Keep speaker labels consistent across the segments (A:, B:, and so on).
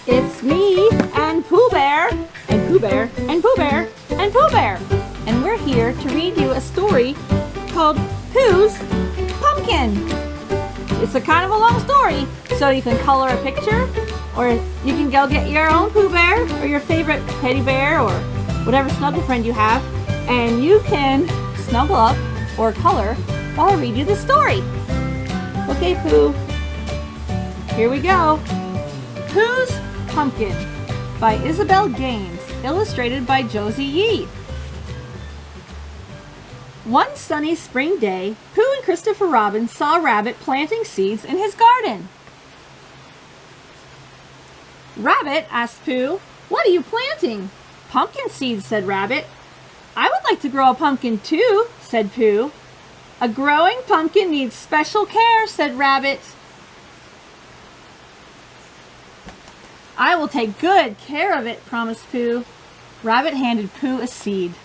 A: It's me and Pooh Bear and Pooh Bear and Pooh Bear and Pooh Bear. And we're here to read you a story called Pooh's Pumpkin. It's a kind of a long story, so you can color a picture, or you can go get your own Pooh Bear or your favorite teddy bear or whatever snuggle friend you have, and you can snuggle up or color while I read you the story. Okay, Pooh, here we go. Pooh's Pumpkin by Isabel Gaines, illustrated by Josie Yee. One sunny spring day, Pooh and Christopher Robin saw Rabbit planting seeds in his garden. "Rabbit," asked Pooh, "what are you planting?" "Pumpkin seeds," said Rabbit. "I would like to grow a pumpkin too," said Pooh. "A growing pumpkin needs special care," said Rabbit. "I will take good care of it," promised Pooh. Rabbit handed Pooh a seed.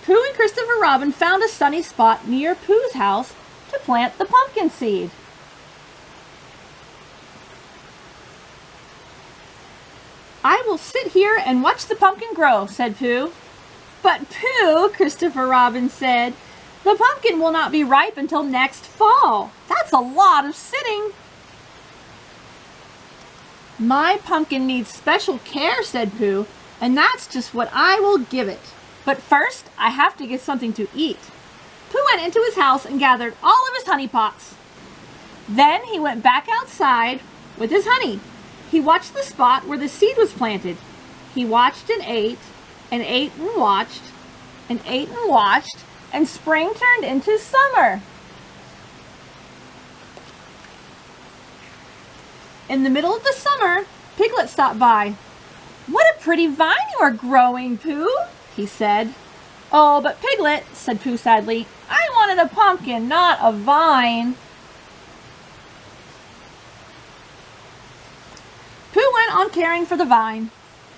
A: Pooh and Christopher Robin found a sunny spot near Pooh's house to plant the pumpkin seed. "I will sit here and watch the pumpkin grow," said Pooh. "But Pooh," Christopher Robin said, "the pumpkin will not be ripe until next fall. That's a lot of sitting." "My pumpkin needs special care," said Pooh, "and that's just what I will give it. But first, I have to get something to eat." Pooh went into his house and gathered all of his honey pots. Then he went back outside with his honey. He watched the spot where the seed was planted. He watched and ate and ate and watched and ate and watched, and spring turned into summer. In the middle of the summer, Piglet stopped by. "What a pretty vine you are growing, Pooh," he said. "Oh, but Piglet," said Pooh sadly, "I wanted a pumpkin, not a vine." Pooh went on caring for the vine.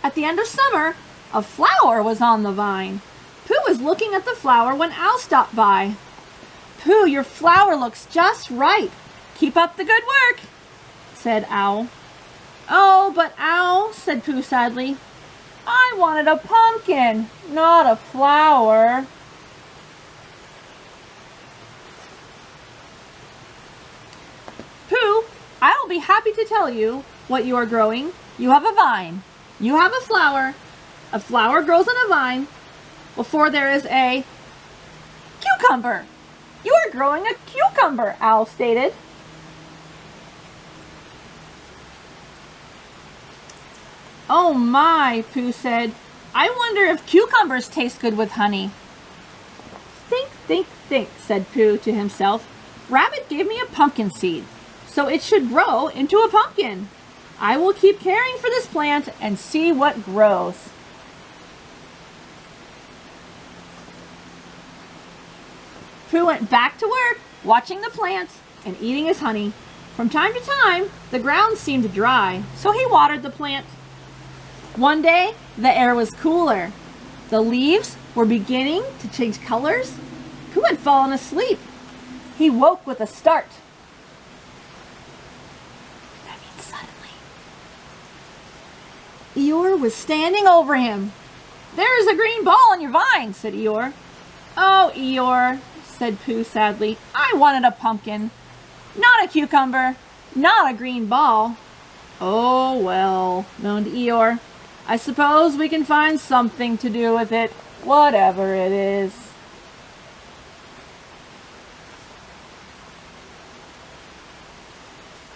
A: At the end of summer, a flower was on the vine. Pooh was looking at the flower when Owl stopped by. "Pooh, your flower looks just right. Keep up the good work," said Owl. "Oh, but Owl," said Pooh sadly, "I wanted a pumpkin, not a flower." "Pooh, I will be happy to tell you what you are growing. You have a vine. You have a flower. A flower grows on a vine. Before there is a cucumber. You are growing a cucumber," Owl stated. "Oh my," Pooh said. "I wonder if cucumbers taste good with honey." "Think, think, think," said Pooh to himself. "Rabbit gave me a pumpkin seed, so it should grow into a pumpkin. I will keep caring for this plant and see what grows." Pooh went back to work, watching the plant and eating his honey. From time to time, the ground seemed dry, so he watered the plant. One day, the air was cooler. The leaves were beginning to change colors. Pooh had fallen asleep. He woke with a start. That means suddenly. Eeyore was standing over him. "There is a green ball on your vine," said Eeyore. "Oh, Eeyore," said Pooh sadly, "I wanted a pumpkin, not a cucumber, not a green ball." "Oh, well," moaned Eeyore. "I suppose we can find something to do with it, whatever it is."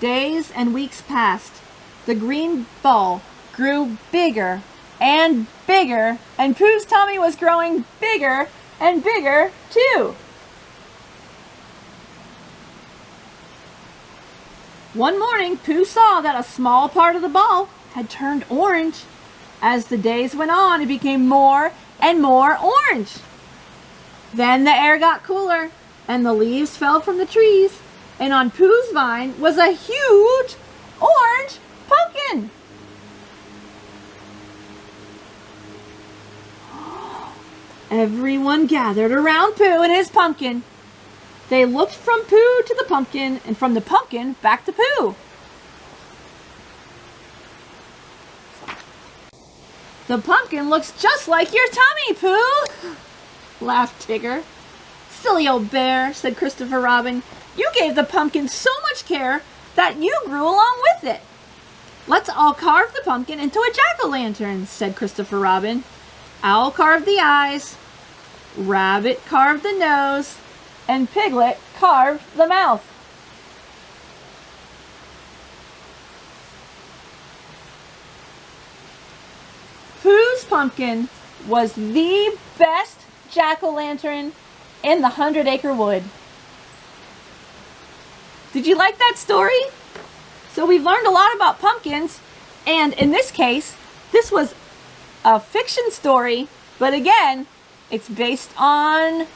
A: Days and weeks passed. The green ball grew bigger and bigger, and Pooh's tummy was growing bigger and bigger too. One morning, Pooh saw that a small part of the ball had turned orange. As the days went on, it became more and more orange. Then the air got cooler, and the leaves fell from the trees, and on Pooh's vine was a huge orange pumpkin. Everyone gathered around Pooh and his pumpkin. They looked from Pooh to the pumpkin, and from the pumpkin back to Pooh. The pumpkin looks just like your tummy, Pooh, laughed Tigger. Silly old bear, said Christopher Robin. You gave the pumpkin so much care that you grew along with it. Let's all carve the pumpkin into a jack-o'-lantern, said Christopher Robin. Owl carved the eyes, Rabbit carved the nose, and Piglet carved the mouth. Pooh's pumpkin was the best jack-o'-lantern in the 100-acre wood. Did you like that story? So we've learned a lot about pumpkins, and in this case, this was a fiction story, but again, it's based on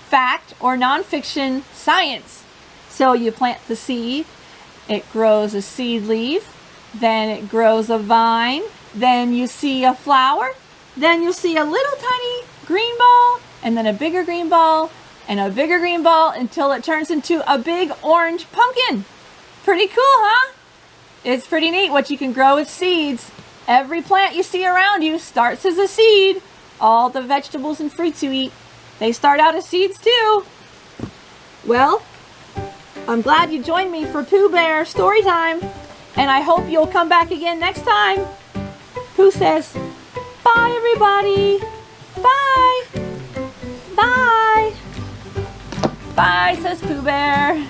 A: fact or nonfiction science. So you plant the seed, it grows a seed leaf, then it grows a vine, then you see a flower, then you'll see a little tiny green ball, and then a bigger green ball, and a bigger green ball until it turns into a big orange pumpkin. Pretty cool, huh? It's pretty neat what you can grow with seeds. Every plant you see around you starts as a seed. All the vegetables and fruits you eat, they start out as seeds too. Well, I'm glad you joined me for Pooh Bear story time, and I hope you'll come back again next time. Pooh says, bye everybody. Bye. Bye. Bye, says Pooh Bear.